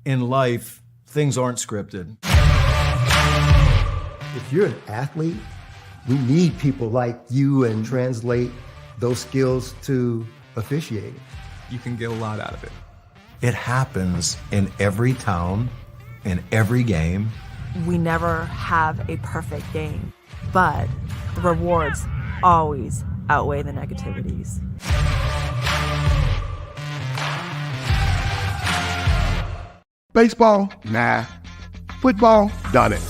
in life, things aren't scripted. If you're an athlete, we need people like you and translate those skills to officiating. You can get a lot out of it. It happens in every town, in every game. We never have a perfect game, but the rewards always outweigh the negativities. Baseball? Nah. Football? Done it.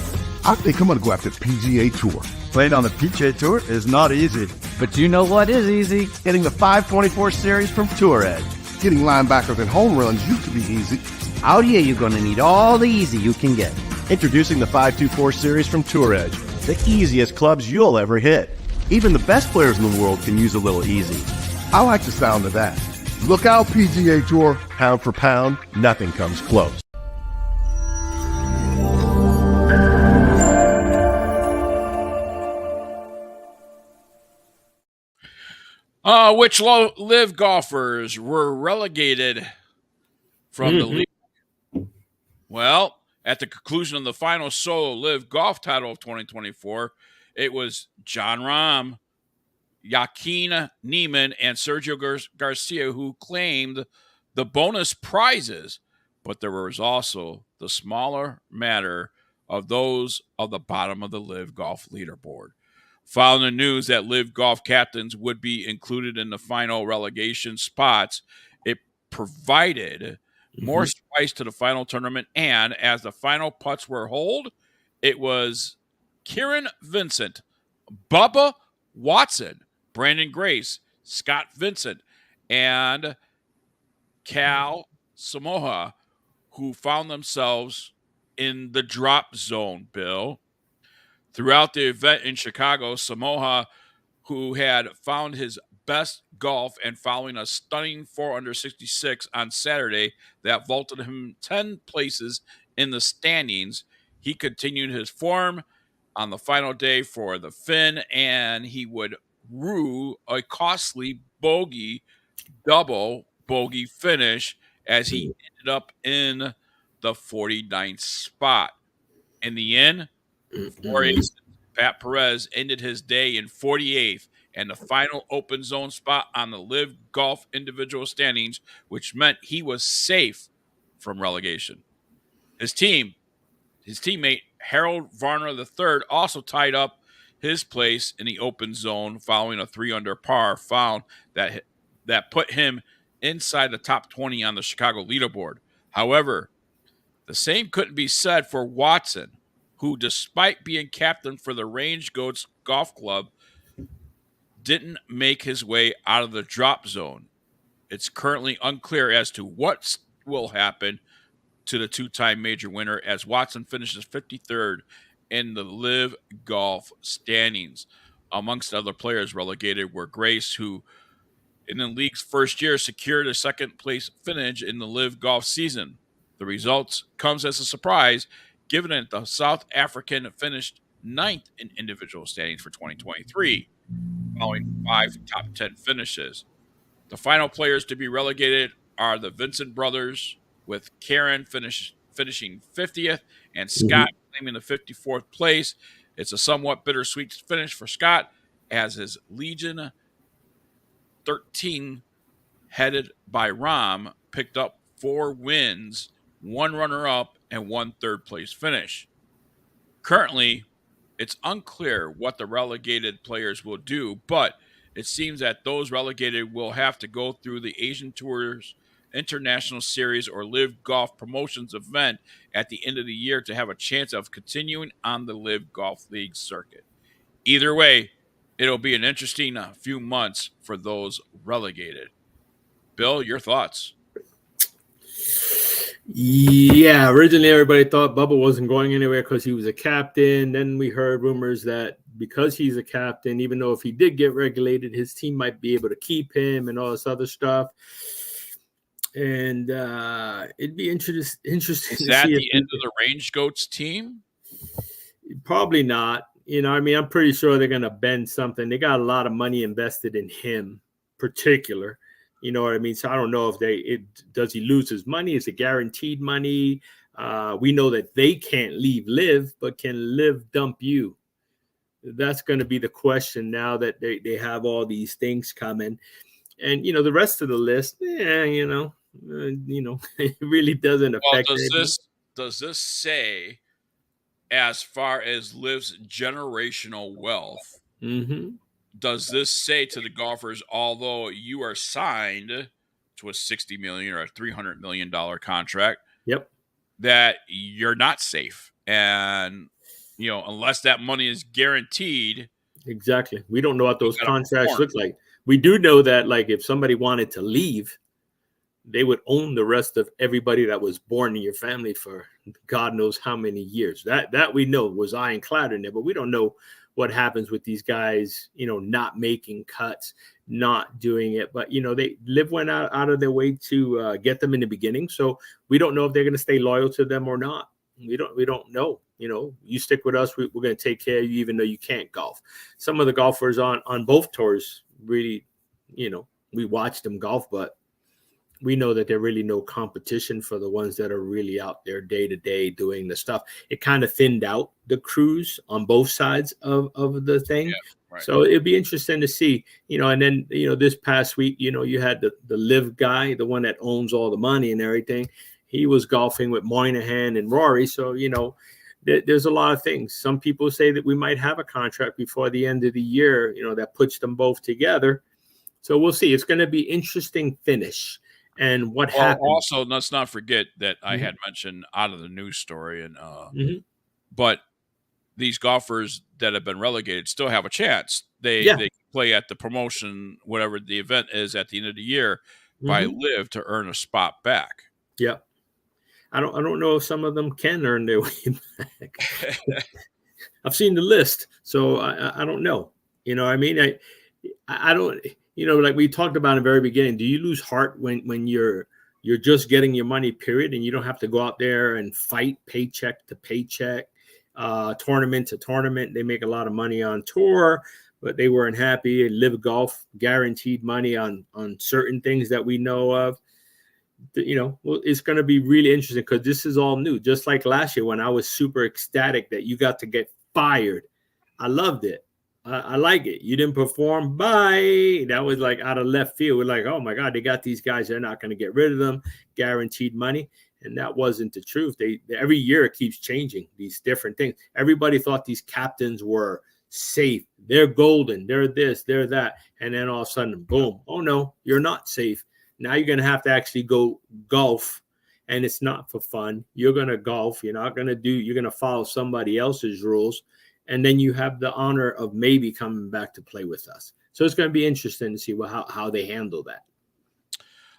I think I'm going to go after the PGA Tour. Playing on the PGA Tour is not easy. But you know what is easy? Getting the 524 series from Tour Edge. Getting linebackers and home runs used to be easy. Out here, you're going to need all the easy you can get. Introducing the 524 series from Tour Edge. The easiest clubs you'll ever hit. Even the best players in the world can use a little easy. I like the sound of that. Look out, PGA Tour. Pound for pound, nothing comes close. Which live golfers were relegated from the league? Well, at the conclusion of the final solo live golf title of 2024, it was Jon Rahm, Joaquin Niemann, and Sergio Garcia who claimed the bonus prizes, but there was also the smaller matter of those of the bottom of the live golf leaderboard. Following the news that live golf captains would be included in the final relegation spots, it provided more spice to the final tournament. And as the final putts were holed, it was Kieran Vincent, Bubba Watson, Brandon Grace, Scott Vincent, and Cal Samoa who found themselves in the drop zone, Bill. Throughout the event in Chicago, Samoa, who had found his best golf and following a stunning 4 under 66 on Saturday that vaulted him 10 places in the standings, he continued his form on the final day for the Finn, and he would rue a costly double bogey finish as he ended up in the 49th spot. In the end, Pat Perez ended his day in 48th and the final open zone spot on the live golf individual standings, which meant he was safe from relegation. His teammate Harold Varner III also tied up his place in the open zone following a 3 under par found that put him inside the top 20 on the Chicago leaderboard. However, the same couldn't be said for Watson, who, despite being captain for the Range Goats Golf Club, didn't make his way out of the drop zone. It's currently unclear as to what will happen to the two-time major winner as Watson finishes 53rd in the live golf standings. Amongst other players relegated were Grace, who in the league's first year secured a second-place finish in the live golf season. The results comes as a surprise, given that the South African finished 9th in individual standings for 2023, following 5 top 10 finishes. The final players to be relegated are the Vincent brothers, with Karen finishing 50th and Scott claiming the 54th place. It's a somewhat bittersweet finish for Scott, as his Legion 13, headed by Rahm, picked up 4 wins, 1 runner-up, and 1 third-place finish. Currently, it's unclear what the relegated players will do, but it seems that those relegated will have to go through the Asian Tours International Series or Live Golf Promotions event at the end of the year to have a chance of continuing on the Live Golf League circuit. Either way, it'll be an interesting few months for those relegated. Bill, your thoughts? Yeah, originally everybody thought Bubba wasn't going anywhere because he was a captain. Then we heard rumors that because he's a captain, even though if he did get regulated, his team might be able to keep him and all this other stuff. And it'd be interesting. Is that the end of the Range Goats team? Probably not. You know, I mean, I'm pretty sure they're going to bend something. They got a lot of money invested in him, particular. You know what I mean? So I don't know if does he lose his money? Is it guaranteed money? We know that they can't leave Live, but can Live dump you? That's going to be the question now that they have all these things coming. And, you know, the rest of the list, it really doesn't Well, affect anything. does this say, as far as Liv's generational wealth, Mm-hmm. does this say to the golfers, although you are signed to a $60 million or a $300 million contract, Yep. that you're not safe, and unless that money is guaranteed, Exactly. We don't know what those gotta contracts perform. look like. We do know that, like, if somebody wanted to leave, they would own the rest of everybody that was born in your family for God knows how many years. That we know was ironclad in there, but we don't know what happens with these guys, not making cuts, not doing it. But they went out of their way to get them in the beginning. So we don't know if they're going to stay loyal to them or not. We don't know. You stick with us, we're going to take care of you, even though you can't golf. Some of the golfers on both tours really, we watched them golf, but we know that there really no competition for the ones that are really out there day to day doing the stuff. It kind of thinned out the crews on both sides of the thing. Yeah, right. So it'd be interesting to see, and then, this past week, you had the Live guy, the one that owns all the money and everything. He was golfing with Moynihan and Rory. So, there's a lot of things. Some people say that we might have a contract before the end of the year, that puts them both together. So we'll see. It's going to be interesting finish. And what happened? Also, let's not forget that I had mentioned out of the news story, and but these golfers that have been relegated still have a chance. They play at the promotion, whatever the event is at the end of the year, by Live to earn a spot back. Yeah, I don't know if some of them can earn their way back. I've seen the list, so I don't know. I mean, I don't. Like we talked about in the very beginning, do you lose heart when you're just getting your money, period, and you don't have to go out there and fight paycheck to paycheck, tournament to tournament? They make a lot of money on tour, but they weren't happy. Live Golf guaranteed money on certain things that we know of. Well, it's going to be really interesting because this is all new. Just like last year when I was super ecstatic that you got to get fired. I loved it. I like it. You didn't perform. Bye. That was like out of left field. We're like, oh my God, they got these guys. They're not going to get rid of them. Guaranteed money. And that wasn't the truth. Every year it keeps changing these different things. Everybody thought these captains were safe. They're golden. They're this, they're that. And then all of a sudden, boom. Oh no, you're not safe. Now you're going to have to actually go golf. And it's not for fun. You're going to golf. You're going to follow somebody else's rules. And then you have the honor of maybe coming back to play with us. So it's going to be interesting to see how they handle that.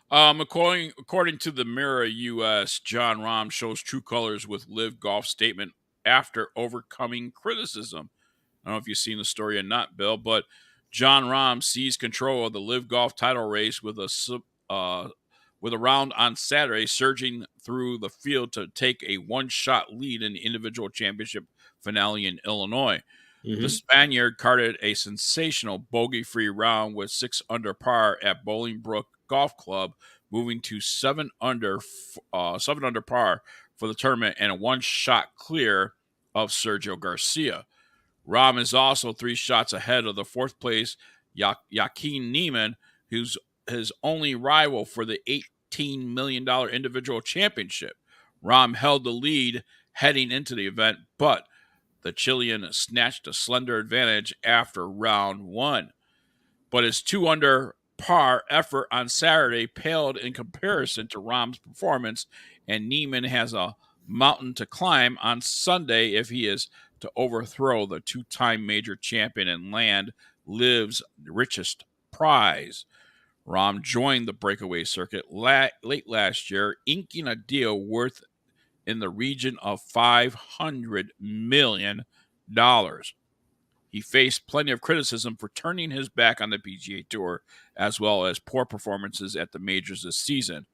According to the Mirror US, John Rahm shows true colors with Live Golf statement after overcoming criticism. I don't know if you've seen the story or not, Bill, but John Rahm seized control of the Live Golf title race with a round on Saturday, surging through the field to take a one-shot lead in the individual championship finale in Illinois. The Spaniard carded a sensational bogey-free round with 6 under par at Bolingbrook Golf Club, moving to 7 under par for the tournament and a one-shot clear of Sergio Garcia. Rahm is also 3 shots ahead of the 4th place Joaquin Niemann, who's his only rival for the $18 million individual championship. Rahm held the lead heading into the event, but the Chilean snatched a slender advantage after round 1. But his 2 under par effort on Saturday paled in comparison to Rahm's performance, and Niemann has a mountain to climb on Sunday if he is to overthrow the 2-time major champion and land Live's richest prize. Rahm joined the breakaway circuit late last year, inking a deal worth in the region of $500 million. He faced plenty of criticism for turning his back on the PGA Tour, as well as poor performances at the majors this season.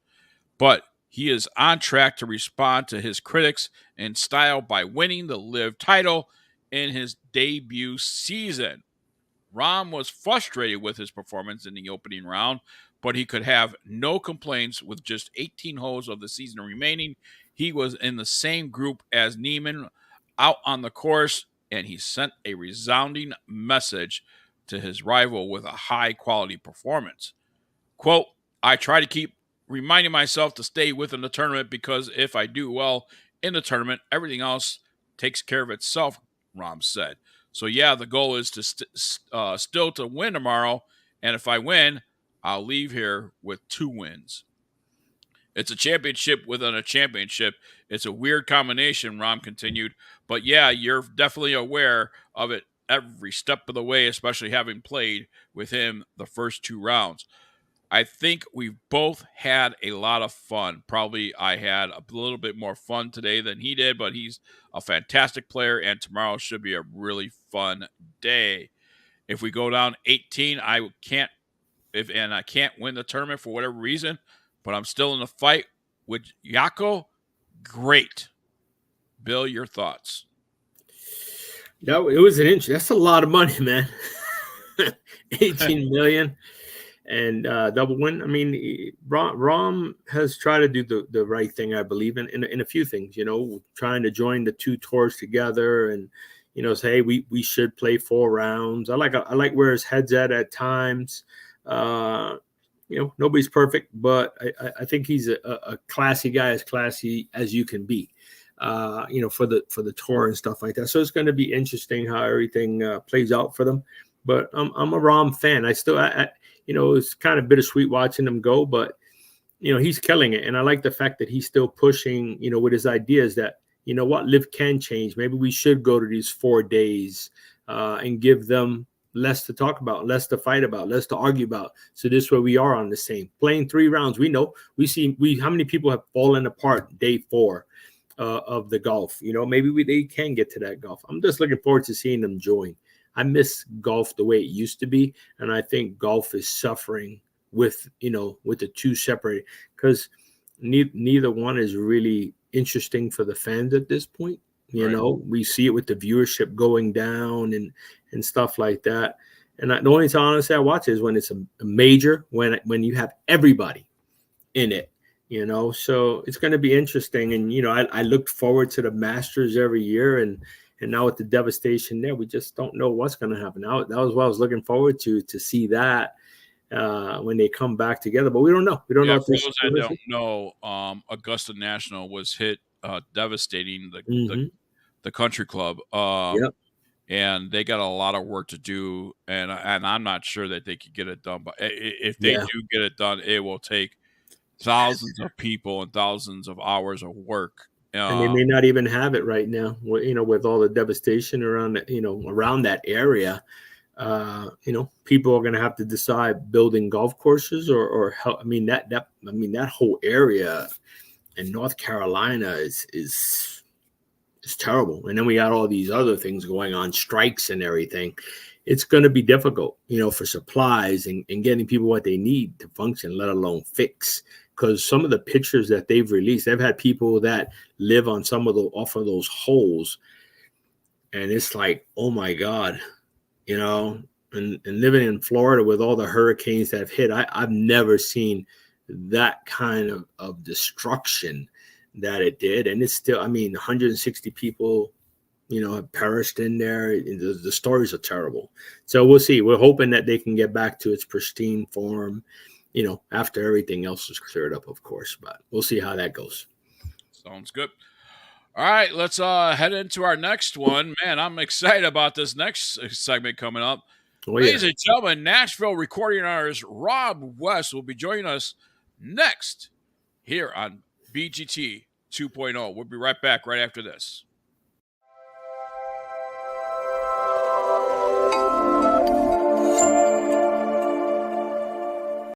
But he is on track to respond to his critics in style by winning the Live title in his debut season. Rahm was frustrated with his performance in the opening round, but he could have no complaints with just 18 holes of the season remaining. He was in the same group as Neiman out on the course, and he sent a resounding message to his rival with a high-quality performance. Quote, I try to keep reminding myself to stay within the tournament because if I do well in the tournament, everything else takes care of itself, Rahm said. So, yeah, the goal is to still to win tomorrow, and if I win, I'll leave here with 2 wins. It's a championship within a championship. It's a weird combination, Rahm continued. But, yeah, you're definitely aware of it every step of the way, especially having played with him the first 2 rounds. I think we've both had a lot of fun. Probably I had a little bit more fun today than he did, but he's a fantastic player, and tomorrow should be a really fun day. If we go down 18, I can't win the tournament for whatever reason, but I'm still in the fight with Yako. Great. Bill, your thoughts? Yeah, it was an inch. That's a lot of money, man. 18 million. And double win. I mean, Rahm has tried to do the right thing, I believe, in a few things. Trying to join the 2 tours together, and say, hey, we should play 4 rounds. I like where his head's at times. Nobody's perfect, but I think he's a classy guy, as classy as you can be. For the tour and stuff like that. So it's going to be interesting how everything plays out for them. But I'm a Rahm fan. It's kind of bittersweet watching him go, but he's killing it, and I like the fact that he's still pushing. With his ideas that live can change. Maybe we should go to these 4 days and give them less to talk about, less to fight about, less to argue about. So this way we are on the same playing 3 rounds. We see how many people have fallen apart day 4 of the golf. Maybe they can get to that golf. I'm just looking forward to seeing them join. I miss golf the way it used to be, and I think golf is suffering with the 2 separate, because neither one is really interesting for the fans at this point. We see it with the viewership going down and stuff like that. And the only time honestly I watch it is when it's a major, when you have everybody in it. So it's going to be interesting. And I looked forward to the Masters every year, and now with the devastation there, we just don't know what's going to happen. That was what I was looking forward to see that when they come back together. But we don't know. We don't know. For those that don't know, Augusta National was hit devastating the country club. And they got a lot of work to do. And I'm not sure that they could get it done. But if they do get it done, it will take thousands of people and thousands of hours of work. And they may not even have it right now, with all the devastation around that area. People are going to have to decide building golf courses or help. That whole area in North Carolina is terrible. And then we got all these other things going on, strikes and everything. It's going to be difficult, for supplies and getting people what they need to function, let alone fix. Because some of the pictures that they've released, they've had people that live on off of those holes, and it's like, oh my God, and living in Florida with all the hurricanes that have hit, I've never seen that kind of destruction that it did. And it's still, 160 people, have perished in there. The stories are terrible. So we'll see. We're hoping that they can get back to its pristine form, after everything else is cleared up, of course, but we'll see how that goes. Sounds good. All right, let's head into our next one. Man, I'm excited about this next segment coming up. Ladies and gentlemen, Nashville recording artist Rob West will be joining us next here on BGT 2.0. We'll be right back right after this.